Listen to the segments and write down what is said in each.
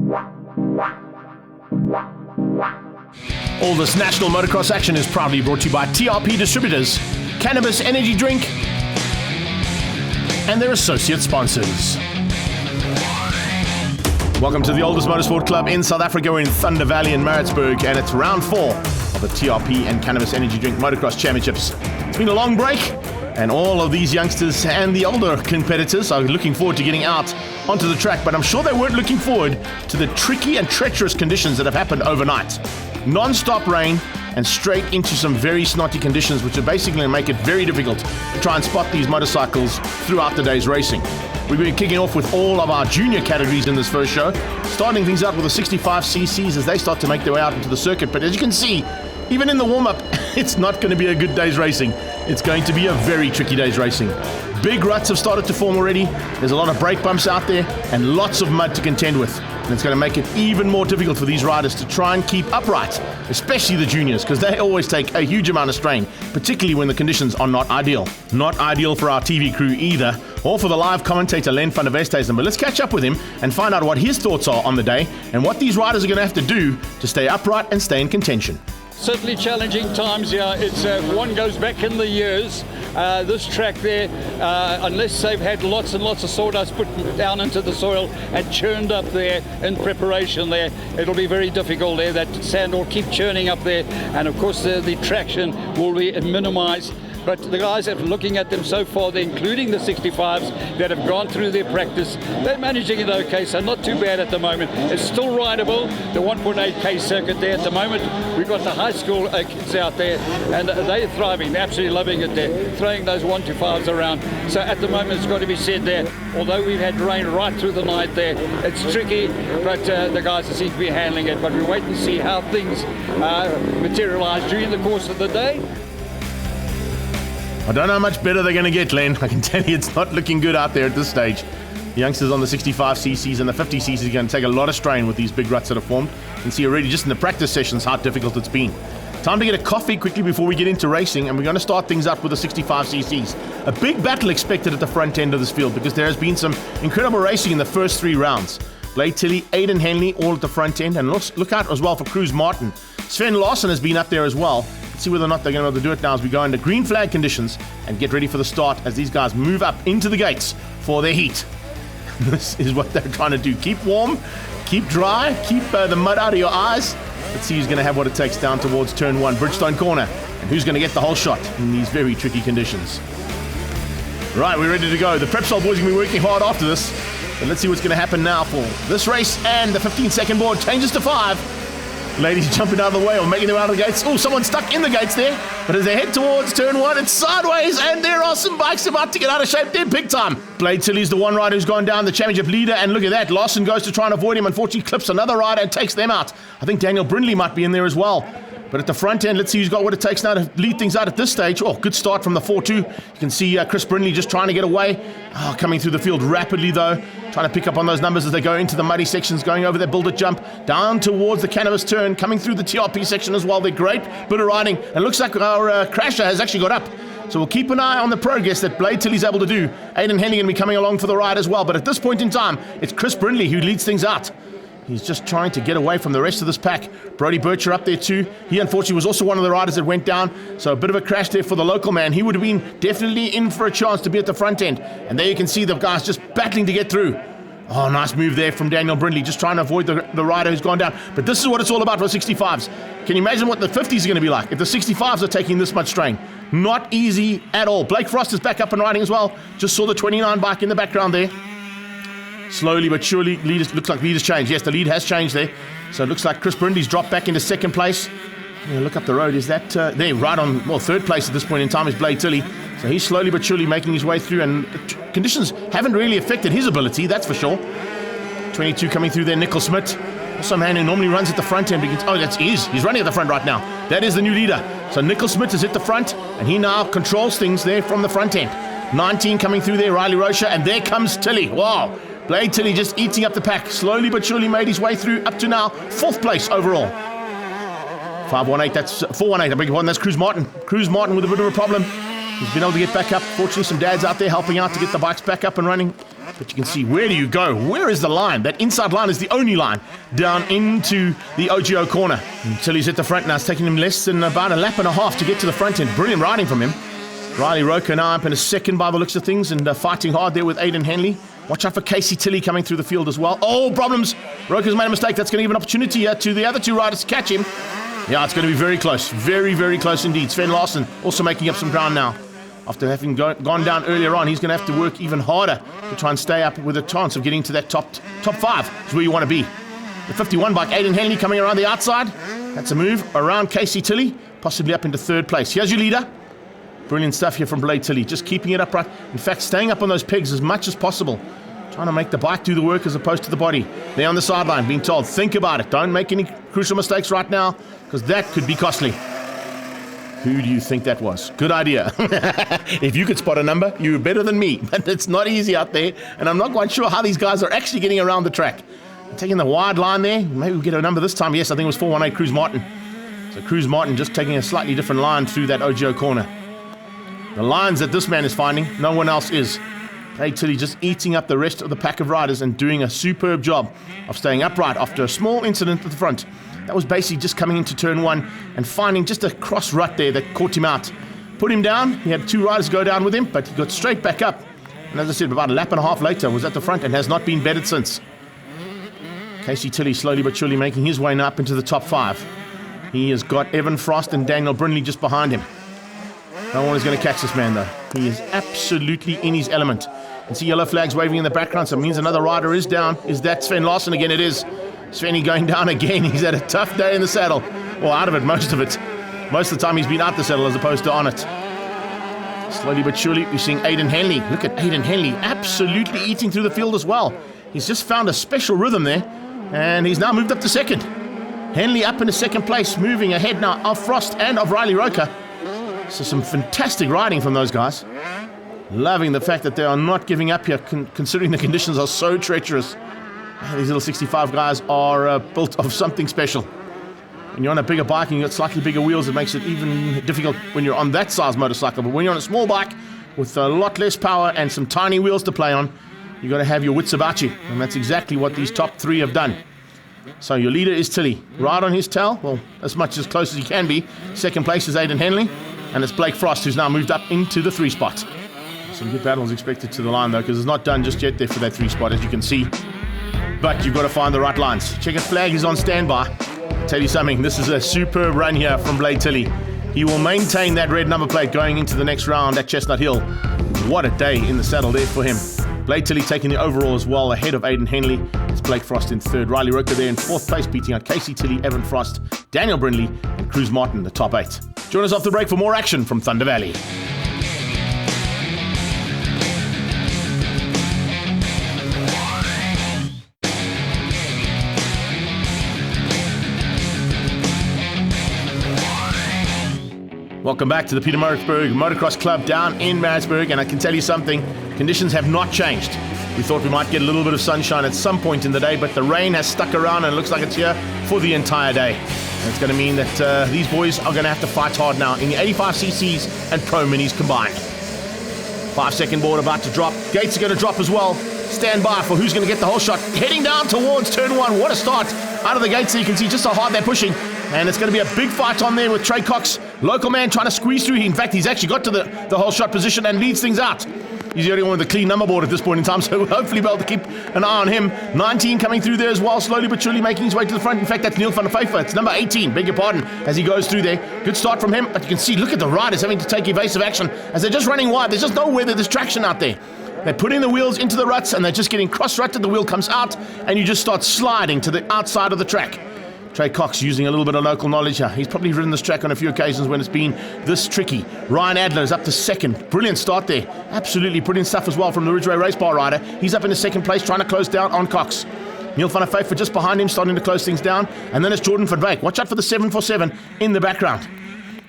All this national motocross action is proudly brought to you by TRP Distributors, Cannabis Energy Drink, and their associate sponsors. Welcome to the oldest motorsport club in South Africa. We're in Thunder Valley in Maritzburg, and it's round 4 of the TRP and Cannabis Energy Drink Motocross Championships. It's been a long break, and all of these youngsters and the older competitors are looking forward to getting out onto the track, but I'm sure they weren't looking forward to the tricky and treacherous conditions that have happened overnight. Non-stop rain and straight into some very snotty conditions, which are basically going to make it very difficult to try and spot these motorcycles throughout the day's racing. We've been kicking off with all of our junior categories in this first show, starting things out with the 65cc's as they start to make their way out into the circuit. But as you can see, even in the warm-up, it's not going to be a good day's racing. It's going to be a very tricky day's racing. Big ruts have started to form already. There's a lot of brake bumps out there and lots of mud to contend with. And it's going to make it even more difficult for these riders to try and keep upright, especially the juniors, because they always take a huge amount of strain, particularly when the conditions are not ideal. Not ideal for our TV crew either, or for the live commentator Len van der Westhuizen. But let's catch up with him and find out what his thoughts are on the day and what these riders are going to have to do to stay upright and stay in contention. Certainly challenging times here. It's one goes back in the years. This track there, unless they've had lots and lots of sawdust put down into the soil and churned up there in preparation there, it'll be very difficult there. That sand will keep churning up there, and of course the traction will be minimized. But the guys, if looking at them so far, including the 65s that have gone through their practice, they're managing it okay, so not too bad at the moment. It's still rideable, the 1.8k circuit there at the moment. We've got the high school kids out there, and they're thriving, they're absolutely loving it there, throwing those 1 to 5s around. So at the moment, it's got to be said there, although we've had rain right through the night there, it's tricky, but the guys seem to be handling it. But we wait and see how things materialize during the course of the day. I don't know how much better they're going to get, Len. I can tell you it's not looking good out there at this stage. The youngsters on the 65cc's and the 50cc's are going to take a lot of strain with these big ruts that have formed. You can see already just in the practice sessions how difficult it's been. Time to get a coffee quickly before we get into racing, and we're going to start things up with the 65cc's. A big battle expected at the front end of this field because there has been some incredible racing in the first 3 rounds. Blade Tilley, Aidan Henley all at the front end, and look out as well for Cruz Martin. Sven Larsen has been up there as well. Let's see whether or not they're going to be able to do it now as we go into green flag conditions and get ready for the start as these guys move up into the gates for their heat. This is what they're trying to do. Keep warm, keep dry, keep the mud out of your eyes. Let's see who's going to have what it takes down towards turn 1, Bridgestone corner, and who's going to get the whole shot in these very tricky conditions. Right, we're ready to go. The Prepsol boys are going to be working hard after this. But let's see what's going to happen now for this race, and the 15-second board changes to 5. Ladies jumping out of the way or making their way out of the gates. Oh, someone's stuck in the gates there. But as they head towards turn 1, it's sideways, and there are some bikes about to get out of shape there big time. Blade Tilley's the one rider who's gone down, the championship leader, and look at that. Larson goes to try and avoid him. Unfortunately, clips another rider and takes them out. I think Daniel Brindley might be in there as well. But at the front end, let's see who's got what it takes now to lead things out at this stage. Oh, good start from the 4-2. You can see Chris Brindley just trying to get away. Oh, coming through the field rapidly, though. Trying to pick up on those numbers as they go into the muddy sections, going over their build-it jump, down towards the Cannabis turn, coming through the TRP section as well. They're great bit of riding. And looks like our crasher has actually got up. So we'll keep an eye on the progress that Blade Tilley's able to do. Aidan Henley going to be coming along for the ride as well. But at this point in time, it's Chris Brindley who leads things out. He's just trying to get away from the rest of this pack. Brody Bircher up there too. He unfortunately was also one of the riders that went down. So a bit of a crash there for the local man. He would have been definitely in for a chance to be at the front end. And there you can see the guys just battling to get through. Oh, nice move there from Daniel Brindley, just trying to avoid the rider who's gone down. But this is what it's all about for 65s. Can you imagine what the 50s are going to be like if the 65s are taking this much strain? Not easy at all. Blake Frost is back up and riding as well. Just saw the 29 bike in the background there. Slowly but surely, looks like lead has changed. Yes, the lead has changed there. So it looks like Chris Brindley's dropped back into second place. Yeah, look up the road. Is that there? Right on, well, third place at this point in time is Blade Tilley. So he's slowly but surely making his way through, and conditions haven't really affected his ability, that's for sure. 22 coming through there, Nickel Smith. Also a man who normally runs at the front end. Oh, he's running at the front right now. That is the new leader. So Nickel Smith is at the front, and he now controls things there from the front end. 19 coming through there, Riley Rocha, and there comes Tilley. Wow. Blade Tilley just eating up the pack. Slowly but surely made his way through up to now. 4th place overall. 518, that's 418, I beg your pardon. That's Cruz Martin. Cruz Martin with a bit of a problem. He's been able to get back up. Fortunately, some dads out there helping out to get the bikes back up and running. But you can see, where do you go? Where is the line? That inside line is the only line down into the OGO corner. Until he's at the front now. It's taking him less than about a lap and a half to get to the front end. Brilliant riding from him. Riley Roker now up in a second by the looks of things, and fighting hard there with Aidan Henley. Watch out for Casey Tilley coming through the field as well. Oh, problems. Roker's made a mistake. That's going to give an opportunity here to the other two riders to catch him. Yeah, it's going to be very close. Very, very close indeed. Sven Larsen also making up some ground now. After having gone down earlier on, he's going to have to work even harder to try and stay up with a chance of getting to that top five. Is where you want to be. The 51 bike, Aidan Henley coming around the outside. That's a move around Casey Tilley, possibly up into third place. Here's your leader. Brilliant stuff here from Blade Tilley, just keeping it upright. In fact, staying up on those pegs as much as possible. Trying to make the bike do the work as opposed to the body. They're on the sideline, being told, think about it. Don't make any crucial mistakes right now, because that could be costly. Who do you think that was? Good idea. If you could spot a number, you're better than me. But it's not easy out there, and I'm not quite sure how these guys are actually getting around the track. Taking the wide line there. Maybe we'll get a number this time. Yes, I think it was 418 Cruz Martin. So Cruz Martin just taking a slightly different line through that OGO corner. The lines that this man is finding, no one else is. Blade Tilley just eating up the rest of the pack of riders and doing a superb job of staying upright after a small incident at the front. That was basically just coming into turn one and finding just a cross rut there that caught him out. Put him down. He had two riders go down with him, but he got straight back up. And as I said, about a lap and a half later, was at the front and has not been bettered since. Casey Tilley slowly but surely making his way now up into the top five. He has got Evan Frost and Daniel Brindley just behind him. No one is going to catch this man, though. He is absolutely in his element. You can see yellow flags waving in the background, so it means another rider is down. Is that Sven Larsen again? It is. Svenny going down again. He's had a tough day in the saddle. Well, out of it, most of it. Most of the time he's been out the saddle as opposed to on it. Slowly but surely, we're seeing Aidan Henley. Look at Aidan Henley absolutely eating through the field as well. He's just found a special rhythm there, and he's now moved up to second. Henley up in the second place, moving ahead now of Frost and of Riley Roker. So some fantastic riding from those guys. Loving the fact that they are not giving up here, considering the conditions are so treacherous. These little 65 guys are built of something special. When you're on a bigger bike and you've got slightly bigger wheels, it makes it even difficult when you're on that size motorcycle. But when you're on a small bike with a lot less power and some tiny wheels to play on, you've got to have your wits about you. And that's exactly what these top three have done. So your leader is Tilley. Right on his tail, well, as much as close as he can be. Second place is Aidan Henley. And it's Blake Frost, who's now moved up into the 3 spot. Some good battles expected to the line, though, because it's not done just yet there for that 3 spot, as you can see. But you've got to find the right lines. Checkered flag is on standby. Tell you something, this is a superb run here from Blade Tilley. He will maintain that red number plate going into the next round at Chestnut Hill. What a day in the saddle there for him. Blade Tilley taking the overall as well, ahead of Aidan Henley. It's Blake Frost in third. Riley Roker there in 4th place, beating out Casey Tilley, Evan Frost, Daniel Brindley, and Cruz Martin, the top 8. Join us off the break for more action from Thunder Valley. Welcome back to the Peter Maritzburg Motocross Club down in Maritzburg, and I can tell you something, conditions have not changed. We thought we might get a little bit of sunshine at some point in the day, but the rain has stuck around and it looks like it's here for the entire day. And it's going to mean that these boys are going to have to fight hard now in the 85cc's and Pro Minis combined. 5-second board about to drop. Gates are going to drop as well. Stand by for who's going to get the whole shot. Heading down towards turn 1. What a start. Out of the gates so you can see just how hard they're pushing. And it's going to be a big fight on there with Trey Cox. Local man trying to squeeze through. In fact, he's actually got to the whole shot position and leads things out. He's the only one with a clean number board at this point in time, so we'll hopefully be able to keep an eye on him. 19 coming through there as well, slowly but surely making his way to the front. In fact, that's Neil van der Pfeiffer. It's number 18, beg your pardon, as he goes through there. Good start from him, but you can see, look at the riders having to take evasive action as they're just running wide. There's just nowhere there's traction out there. They're putting the wheels into the ruts and they're just getting cross-rutted. The wheel comes out and you just start sliding to the outside of the track. Trey Cox using a little bit of local knowledge here. He's probably ridden this track on a few occasions when it's been this tricky. Ryan Adler is up to second. Brilliant start there. Absolutely brilliant stuff as well from the Ridgeway Race Bar rider. He's up in the second place trying to close down on Cox. Neil van der Pfeiffer just behind him starting to close things down. And then it's Jordan van Wyk. Watch out for the 747 in the background.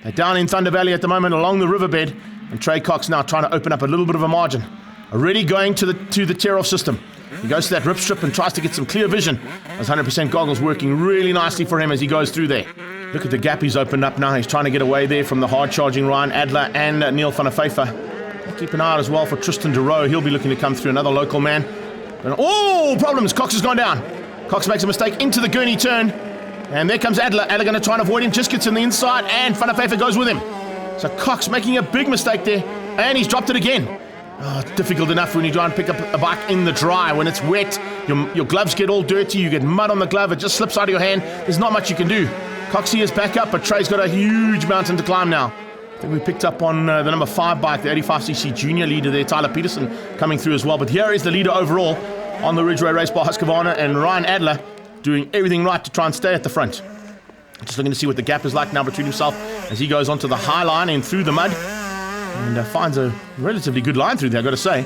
They're down in Thunder Valley at the moment along the riverbed. And Trey Cox now trying to open up a little bit of a margin. Already going to the tear-off system. He goes to that rip strip and tries to get some clear vision. Those 100% goggles working really nicely for him as he goes through there. Look at the gap he's opened up now. He's trying to get away there from the hard-charging Ryan Adler and Neil van der Pfeiffer. Keep an eye out as well for Tristan de Roo. He'll be looking to come through, another local man. Oh, problems. Cox has gone down. Cox makes a mistake into the gurney turn. And there comes Adler. Adler going to try and avoid him. Just gets in the inside, and van der Pfeiffer goes with him. So Cox making a big mistake there, and he's dropped it again. Oh, it's difficult enough when you try and pick up a bike in the dry. When it's wet, your gloves get all dirty. You get mud on the glove. It just slips out of your hand. There's not much you can do. Coxie is back up, but Trey's got a huge mountain to climb now. I think we picked up on the number 5 bike, the 85cc junior leader there, Tyler Peterson, coming through as well. But here is the leader overall on the Ridgeway Race Bar, Husqvarna, and Ryan Adler doing everything right to try and stay at the front. Just looking to see what the gap is like now between himself as he goes onto the high line and through the mud. And finds a relatively good line through there, I've got to say.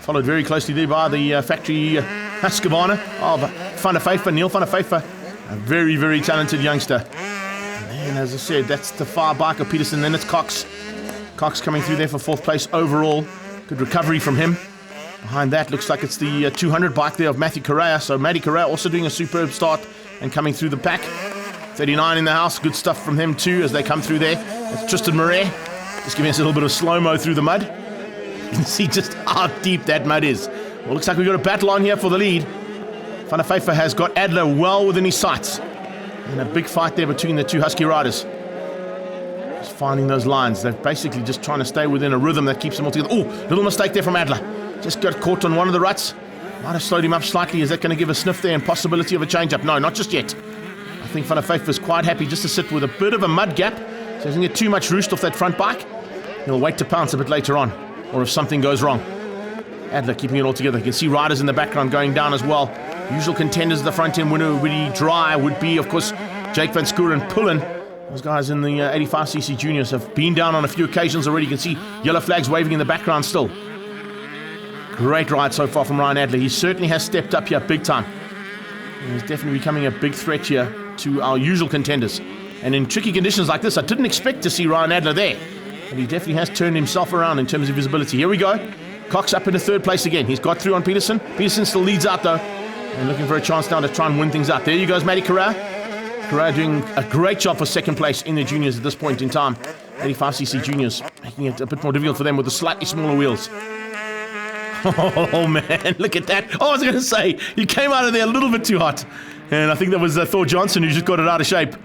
Followed very closely there by the factory Husqvarna of Van der Pfeiffer, Neil van der Pfeiffer. A very, very talented youngster. And as I said, that's the far bike of Peterson. Then it's Cox. Cox coming through there for 4th place overall. Good recovery from him. Behind that looks like it's the 200 bike there of Matthew Correa. So Matty Correa also doing a superb start and coming through the pack. 39 in the house. Good stuff from him too as they come through there. That's Tristan Murray. Just giving us a little bit of slow-mo through the mud. You can see just how deep that mud is. Well, looks like we've got a battle on here for the lead. Van der Pfeiffer has got Adler well within his sights. And a big fight there between the two Husky riders. Just finding those lines. They're basically just trying to stay within a rhythm that keeps them all together. Oh, little mistake there from Adler. Just got caught on one of the ruts. Might have slowed him up slightly. Is that going to give a sniff there and possibility of a change-up? No, not just yet. I think Van der Pfeiffer's quite happy just to sit with a bit of a mud gap. So he doesn't get too much roost off that front bike. He'll wait to pounce a bit later on. Or if something goes wrong. Adler keeping it all together. You can see riders in the background going down as well. Usual contenders at the front end when it would be dry would be, of course, Jake Van Schoor and Pullen. Those guys in the 85cc juniors have been down on a few occasions already. You can see yellow flags waving in the background still. Great ride so far from Ryan Adler. He certainly has stepped up here big time. And he's definitely becoming a big threat here to our usual contenders. And in tricky conditions like this, I didn't expect to see Ryan Adler there. But he definitely has turned himself around in terms of his ability. Here we go. Cox up into 3rd place again. He's got through on Peterson. Peterson still leads out though. And looking for a chance now to try and win things out. There you goes, Matty Correa. Correa doing a great job for 2nd place in the juniors at this point in time. 85cc juniors, making it a bit more difficult for them with the slightly smaller wheels. Oh man, look at that. Oh, I was going to say, he came out of there a little bit too hot. And I think that was Thor Johnson who just got it out of shape.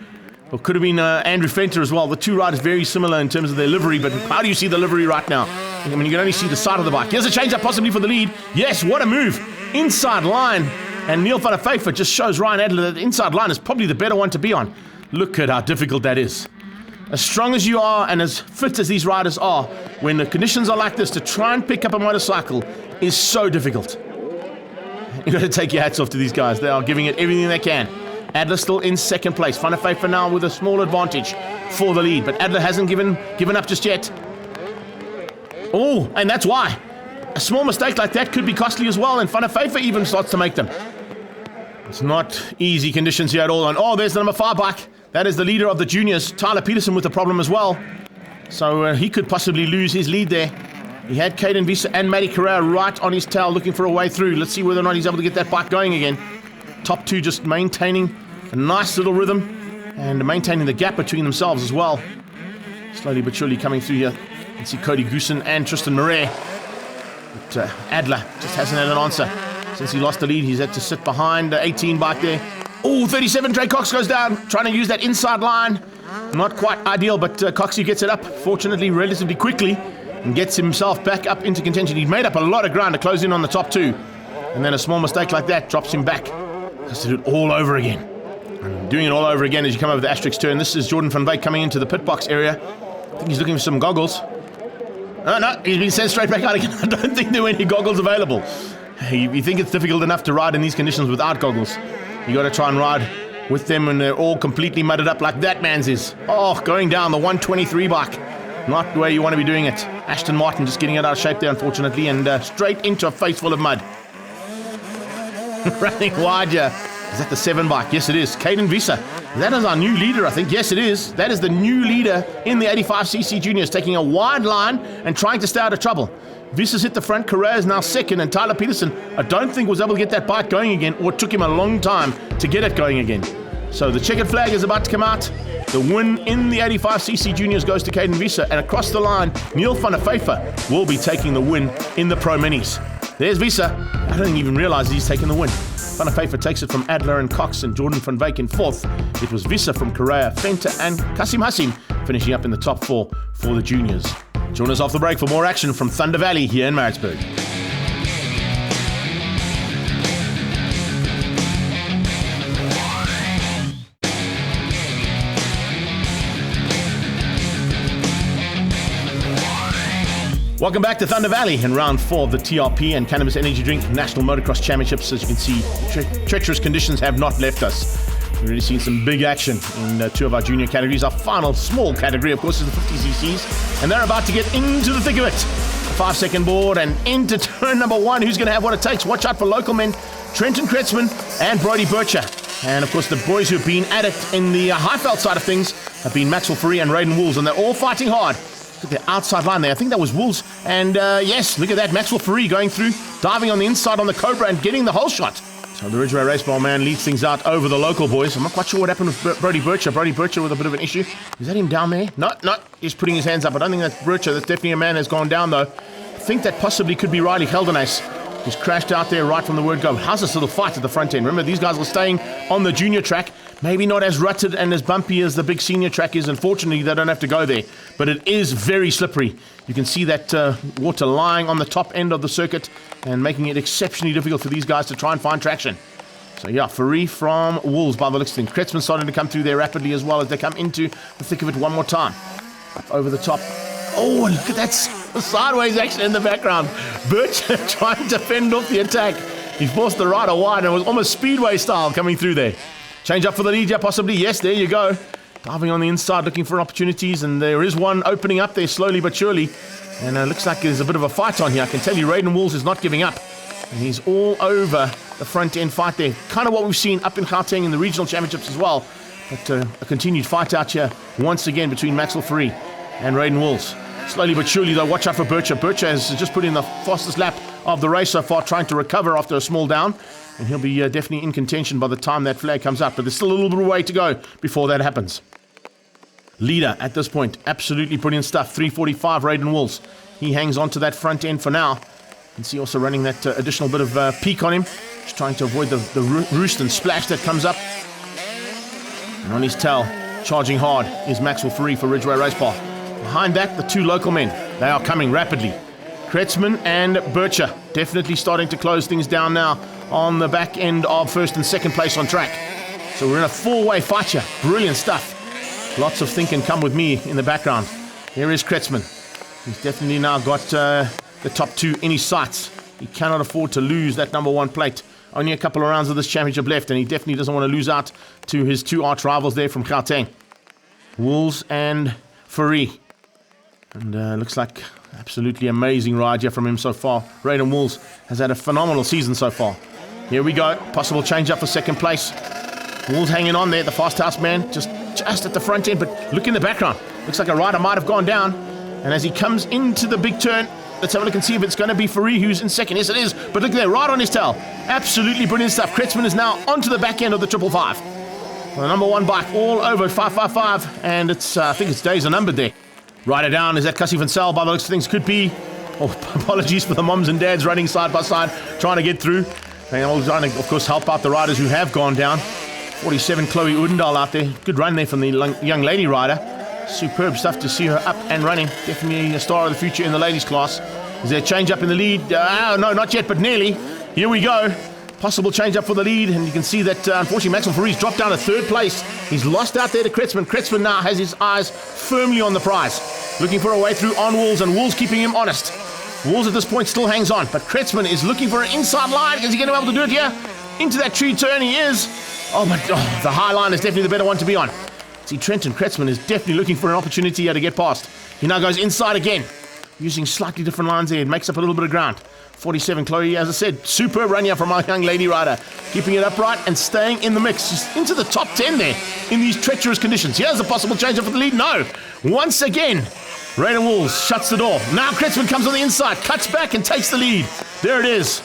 Or could have been Andrew Fenter as well. The two riders very similar in terms of their livery, but how do you see the livery right now? I mean, you can only see the side of the bike. Here's a change-up possibly for the lead. Yes, what a move. Inside line. And Neil van der Pfeiffer just shows Ryan Adler that the inside line is probably the better one to be on. Look at how difficult that is. As strong as you are and as fit as these riders are, when the conditions are like this, to try and pick up a motorcycle is so difficult. You've got to take your hats off to these guys. They are giving it everything they can. Adler still in 2nd place. Van der Pfeiffer now with a small advantage for the lead. But Adler hasn't given up just yet. Oh, and that's why. A small mistake like that could be costly as well. And Van der Pfeiffer even starts to make them. It's not easy conditions here at all. And oh, there's the number 5 bike. That is the leader of the juniors. Tyler Peterson with the problem as well. So he could possibly lose his lead there. He had Caden Visa and Matty Correa right on his tail looking for a way through. Let's see whether or not he's able to get that bike going again. Top 2 just maintaining a nice little rhythm and maintaining the gap between themselves as well. Slowly but surely coming through here. You can see Cody Goosen and Tristan Murray. But Adler just hasn't had an answer. Since he lost the lead, he's had to sit behind the 18 bike there. Oh, 37, Trey Cox goes down, trying to use that inside line. Not quite ideal, but Coxie gets it up, fortunately, relatively quickly, and gets himself back up into contention. He'd made up a lot of ground to close in on the top 2. And then a small mistake like that drops him back. Has to do it all over again. And doing it all over again as you come over the asterisk turn. This is Jordan van Wyk coming into the pit box area. I think he's looking for some goggles. Oh, no, he's been sent straight back out again. I don't think there were any goggles available. You think it's difficult enough to ride in these conditions without goggles. You got to try and ride with them when they're all completely mudded up like that man's is. Oh, going down the 123 bike. Not the way you want to be doing it. Ashton Martin just getting it out of shape there, unfortunately, and straight into a face full of mud. Running wide here. Is that the 7 bike? Yes, it is. Caden Visa. That is our new leader, I think. Yes, it is. That is the new leader in the 85cc juniors, taking a wide line and trying to stay out of trouble. Visa's hit the front. Correa is now 2nd, and Tyler Peterson, I don't think was able to get that bike going again, or it took him a long time to get it going again. So the checkered flag is about to come out. The win in the 85cc juniors goes to Caden Visa, and across the line, Neil van der Pfeiffer will be taking the win in the Pro Minis. There's Visa. I don't even realize he's taking the win. Van der Pfeiffer takes it from Adler and Cox, and Jordan van Wyk in fourth. It was Visa from Correa, Fenter and Kasim Hassim finishing up in the top four for the juniors. Join us off the break for more action from Thunder Valley here in Maritzburg. Welcome back to Thunder Valley in round 4 of the TRP and Cannabis Energy Drink National Motocross Championships. As you can see, treacherous conditions have not left us. We've really seen some big action in 2 of our junior categories. Our final small category, of course, is the 50cc's, and they're about to get into the thick of it. A 5-second board and into turn number 1. Who's going to have what it takes? Watch out for local men, Trenton Kretzmann and Brody Bircher. And, of course, the boys who have been at it in the Highveld side of things have been Maxwell Fourie and Raiden Wools, and they're all fighting hard. Look at the outside line there. I think that was Wools. And yes, look at that. Maxwell Fourie going through, diving on the inside on the Cobra and getting the whole shot. So the Ridgeway Raceball man leads things out over the local boys. I'm not quite sure what happened with Brody Bircher. Brody Bircher with a bit of an issue. Is that him down there? No. He's putting his hands up. I don't think that's Bircher. That's definitely a man that's gone down, though. I think that possibly could be Riley Geldenhuis, who's crashed out there right from the word go. How's this little fight at the front end? Remember, these guys are staying on the junior track. Maybe not as rutted and as bumpy as the big senior track is. Unfortunately, they don't have to go there. But it is very slippery. You can see that water lying on the top end of the circuit and making it exceptionally difficult for these guys to try and find traction. So yeah, Fourie from Wolves by the looks of things. Kretzmann starting to come through there rapidly as well as they come into the thick of it one more time. Up over the top. Oh, and look at that sideways action in the background. Bircher trying to fend off the attack. He forced the rider wide and it was almost speedway style coming through there. Change up for the lead, yeah, possibly. Yes, there you go. Diving on the inside, looking for opportunities, and there is one opening up there slowly but surely. And it looks like there's a bit of a fight on here. I can tell you Raiden Wools is not giving up. And he's all over the front end fight there. Kind of what we've seen up in Gauteng in the regional championships as well. But a continued fight out here once again between Maxwell Fourie and Raiden Wools. Slowly but surely, though, watch out for Bircher. Bircher has just put in the fastest lap of the race so far, trying to recover after a small down. And he'll be definitely in contention by the time that flag comes up. But there's still a little bit of way to go before that happens. Leader at this point, absolutely brilliant stuff. 345 Raiden Wools. He hangs on to that front end for now. You can see also running that additional bit of peak on him. Just trying to avoid the roost and splash that comes up. And on his tail, charging hard, is Maxwell Fourie for Ridgeway Raceball. Behind that, the 2 local men. They are coming rapidly. Kretzmann and Bircher definitely starting to close things down now on the back end of first and second place on track. So we're in a 4-way fight here. Brilliant stuff. Lots of think and come with me in the background. Here is Kretzmann. He's definitely now got the top 2 in his sights. He cannot afford to lose that number 1 plate. Only a couple of rounds of this championship left, and he definitely doesn't want to lose out to his 2 arch rivals there from Gauteng. Wools and Fourie. And looks like absolutely amazing ride here from him so far. Raiden Wools has had a phenomenal season so far. Here we go. Possible change up for second place. Wools hanging on there. The fast house man just at the front end. But look in the background. Looks like a rider might have gone down. And as he comes into the big turn, let's have a look and see if it's going to be Fourie who's in second. Yes, it is. But look there, right on his tail. Absolutely brilliant stuff. Kretzmann is now onto the back end of the 555. The number 1 bike all over 555. And it's I think its days are numbered there. Rider down, is that Cassie Van Sel by the looks of things? Could be. Oh, apologies for the moms and dads running side by side, trying to get through. They're all trying to, of course, help out the riders who have gone down. 47 Chloe Udendal out there. Good run there from the young lady rider. Superb stuff to see her up and running. Definitely a star of the future in the ladies class. Is there a change up in the lead? No, not yet, but nearly. Here we go. Possible change up for the lead, and you can see that unfortunately Maxwell Fourie's dropped down to 3rd place. He's lost out there to Kretzmann. Kretzmann now has his eyes firmly on the prize, looking for a way through on Wools, and Wools keeping him honest. Wools at this point still hangs on, but Kretzmann is looking for an inside line. Is he going to be able to do it here? Into that tree turn he is. Oh, but the high line is definitely the better one to be on. See, Trenton Kretzmann is definitely looking for an opportunity here to get past. He now goes inside again, using slightly different lines there. It makes up a little bit of ground. 47 Chloe, as I said, superb run here from our young lady rider, keeping it upright and staying in the mix. She's into the top 10 there in these treacherous conditions. Here's a possible change up for the lead. No, once again Raiden Wools shuts the door. Now Kretzmann comes on the inside, cuts back and takes the lead. There it is.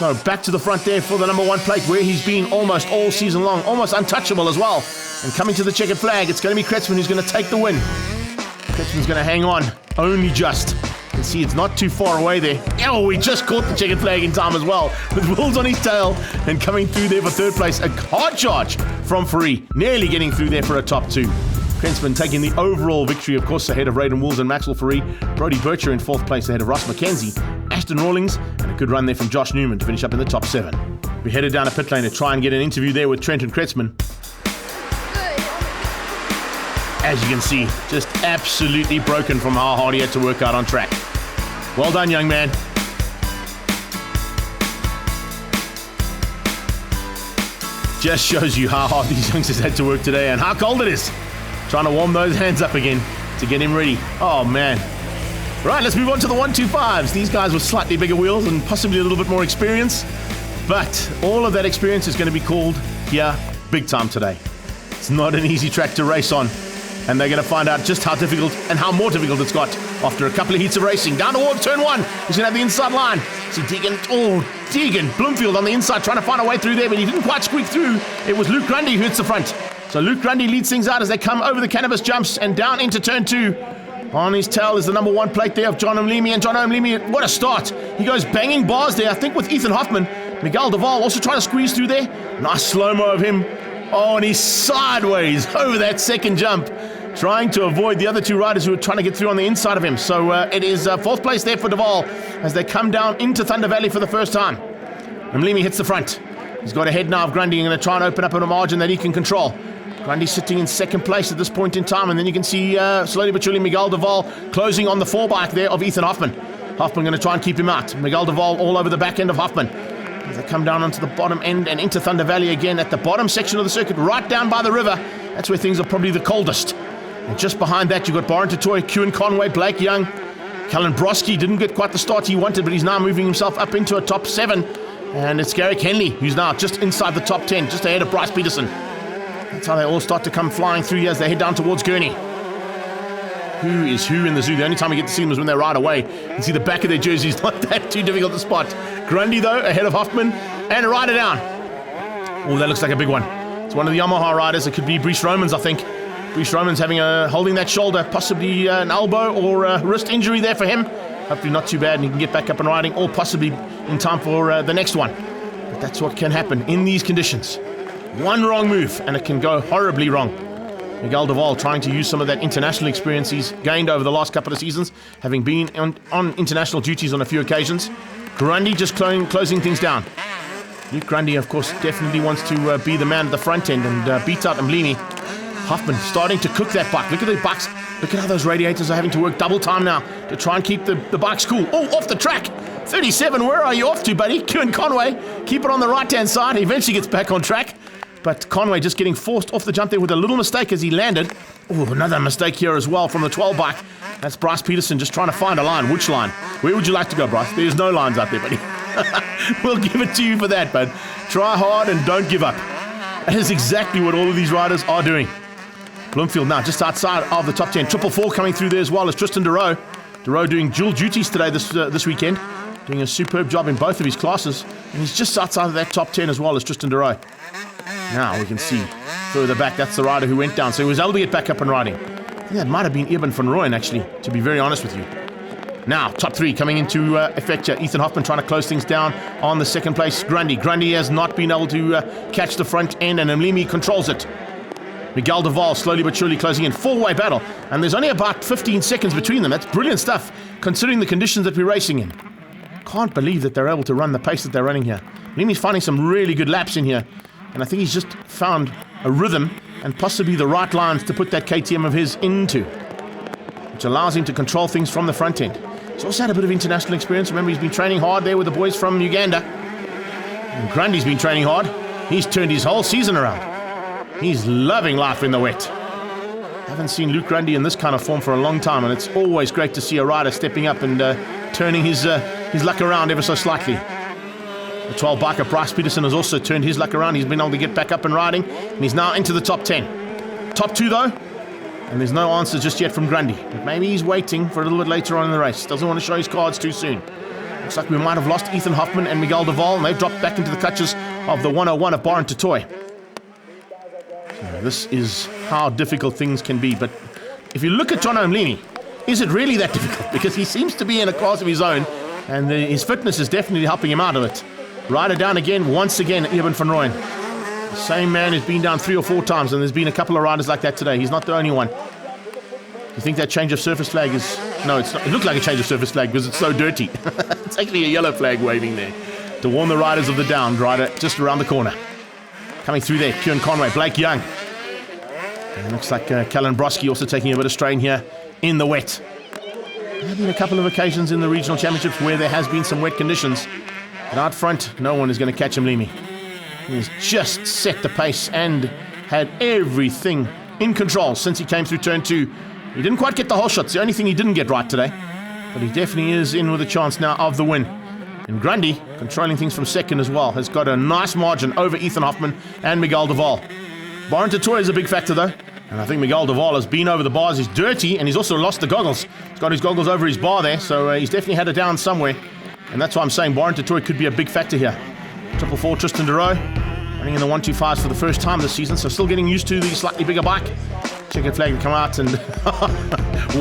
So back to the front there for the number 1 plate, where he's been almost all season long, almost untouchable as well. And coming to the checkered flag, it's going to be Kretzmann who's going to take the win. Kretzmann's going to hang on, only just. You can see it's not too far away there. Oh, he just caught the checkered flag in time as well, with Wills on his tail and coming through there for 3rd place. A hard charge from Free, nearly getting through there for a top 2. Kretzmann taking the overall victory, of course, ahead of Raiden Wills and Maxwell Free. Brody Bircher in 4th place ahead of Ross McKenzie, Ashton Rawlings, and a good run there from Josh Newman to finish up in the top 7. We headed down to pit lane to try and get an interview there with Trenton Kretzmann. As you can see, just absolutely broken from how hard he had to work out on track. Well done, young man. Just shows you how hard these youngsters had to work today and how cold it is. Trying to warm those hands up again to get him ready. Oh, man. Right, let's move on to the 125s. These guys with slightly bigger wheels and possibly a little bit more experience. But all of that experience is going to be called here big time today. It's not an easy track to race on. And they're going to find out just how difficult and how more difficult it's got after a couple of heats of racing. Down towards turn 1. He's going to have the inside line. See Deegan Bloomfield on the inside trying to find a way through there, but he didn't quite squeak through. It was Luke Grundy who hits the front. So Luke Grundy leads things out as they come over the Cannabis jumps and down into turn 2. On his tail is the number 1 plate there of John O'Mlimi. And John O'Mlimi, what a start. He goes banging bars there, I think with Ethan Hoffman. Miguel Duval also trying to squeeze through there. Nice slow-mo of him. Oh, and he's sideways over that second jump, trying to avoid the other 2 riders who are trying to get through on the inside of him. So it is 4th place there for Duval as they come down into Thunder Valley for the first time. Mlimi hits the front. He's got ahead now of Grundy and going to try and open up on a margin that he can control. Grundy sitting in 2nd place at this point in time, and then you can see slowly but surely Miguel Duval closing on the 4-bike there of Ethan Hoffman. Hoffman going to try and keep him out. Miguel Duval all over the back end of Hoffman. As they come down onto the bottom end and into Thunder Valley again at the bottom section of the circuit, right down by the river. That's where things are probably the coldest. And just behind that, you've got Barron Tatoy, Kewan Conway, Blake Young. Callan Broski didn't get quite the start he wanted, but he's now moving himself up into a top 7. And it's Garrick Henley, who's now just inside the top 10, just ahead of Bryce Peterson. That's how they all start to come flying through here as they head down towards Gurney. Who is who in the zoo? The only time you get to see them is when they ride away. You can see the back of their jerseys, not that too difficult to spot. Grundy, though, ahead of Hoffman, and a rider down. Oh, that looks like a big one. It's one of the Yamaha riders. It could be Brees Romans, I think. Brees Romans holding that shoulder, possibly an elbow or a wrist injury there for him. Hopefully not too bad, and he can get back up and riding, or possibly in time for the next one. But that's what can happen in these conditions. One wrong move, and it can go horribly wrong. Miguel Duval trying to use some of that international experience he's gained over the last couple of seasons, having been on international duties on a few occasions. Grundy just closing things down. Luke Grundy, of course, definitely wants to be the man at the front end and beat out Mlimi. Hoffman starting to cook that bike. Look at the bikes. Look at how those radiators are having to work double time now to try and keep the bikes cool. Oh, off the track. 37, where are you off to, buddy? Kewan Conway, keep it on the right-hand side. He eventually gets back on track. But Conway just getting forced off the jump there with a little mistake as he landed. Oh, another mistake here as well from the 12 bike. That's Bryce Peterson just trying to find a line. Which line? Where would you like to go, Bryce? There's no lines out there, buddy. We'll give it to you for that, bud. Try hard and don't give up. That is exactly what all of these riders are doing. Bloomfield now just outside of the top 10. 444 coming through there as well as Tristan DeRoe. DeRoe doing dual duties today this weekend. Doing a superb job in both of his classes. And he's just outside of that top 10 as well as Tristan DeRoe. Now we can see further back, that's the rider who went down. So he was able to get back up and riding. I think that might have been Eben van Rooyen, actually, to be very honest with you. Now, top 3 coming into effect here. Ethan Hoffman trying to close things down on the 2nd place. Grundy. Grundy has not been able to catch the front end, and Mlimi controls it. Miguel Duval slowly but surely closing in. 4-way battle. And there's only about 15 seconds between them. That's brilliant stuff, considering the conditions that we're racing in. Can't believe that they're able to run the pace that they're running here. Mlimi's finding some really good laps in here. And I think he's just found a rhythm and possibly the right lines to put that KTM of his into, which allows him to control things from the front end. He's also had a bit of international experience. Remember, he's been training hard there with the boys from Uganda. And Grundy's been training hard. He's turned his whole season around. He's loving life in the wet. Haven't seen Luke Grundy in this kind of form for a long time, and it's always great to see a rider stepping up and turning his luck around ever so slightly. The 12 biker Bryce Peterson has also turned his luck around. He's been able to get back up and riding, and he's now into the top 10. Top 2 though, and there's no answer just yet from Grundy. But maybe he's waiting for a little bit later on in the race. Doesn't want to show his cards too soon. Looks like we might have lost Ethan Hoffman and Miguel Duval, and they've dropped back into the clutches of the 101 of Baron Tatoy. So this is how difficult things can be. But if you look at John O'Mlini, is it really that difficult? Because he seems to be in a class of his own, and his fitness is definitely helping him out of it. Rider down again, once again, Eben van Rooyen. The same man who's been down 3 or 4 times, and there's been a couple of riders like that today. He's not the only one. Do you think that change of surface flag is... No, it's not. It looked like a change of surface flag because it's so dirty. It's actually a yellow flag waving there to warn the riders of the downed rider just around the corner. Coming through there, Kieran Conway, Blake Young. And it looks like Callan Broski also taking a bit of strain here in the wet. There have been a couple of occasions in the regional championships where there has been some wet conditions. But out front, no one is going to catch him, Limi. He's just set the pace and had everything in control since he came through turn 2. He didn't quite get the whole shot. It's the only thing he didn't get right today. But he definitely is in with a chance now of the win. And Grundy, controlling things from second as well, has got a nice margin over Ethan Hoffman and Miguel Duval. Baron Tatoy is a big factor though. And I think Miguel Duval has been over the bars. He's dirty and he's also lost the goggles. He's got his goggles over his bar there, so he's definitely had it down somewhere. And that's why I'm saying Baron Tatoy could be a big factor here. 444 Tristan de Roo, running in the 125s for the first time this season, so still getting used to the slightly bigger bike. Checkered flag to come out and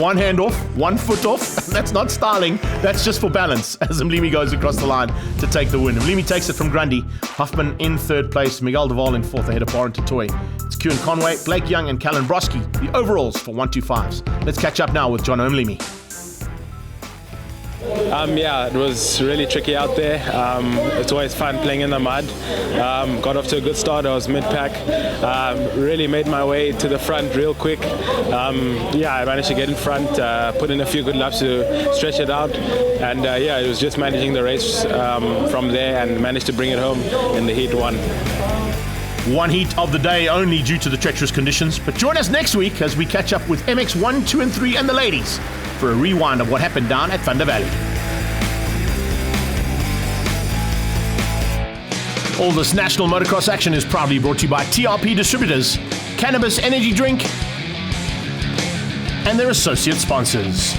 one hand off, 1 foot off. That's not styling, that's just for balance as Mlimi goes across the line to take the win. Mlimi takes it from Grundy, Hoffman in 3rd place, Miguel Duval in 4th ahead of Baron Tatoy. It's Kieran Conway, Blake Young and Callan Broski, the overalls for 125s. Let's catch up now with John O'Mlimi. Yeah, it was really tricky out there. It's always fun playing in the mud. Got off to a good start. I was mid-pack. Really made my way to the front real quick. Yeah, I managed to get in front, put in a few good laps to stretch it out. And yeah, it was just managing the race from there and managed to bring it home in the heat 1. One heat of the day only due to the treacherous conditions. But join us next week as we catch up with MX 1, 2 and 3 and the ladies for a rewind of what happened down at Thunder Valley. All this national motocross action is proudly brought to you by TRP Distributors, Cannabis Energy Drink, and their associate sponsors.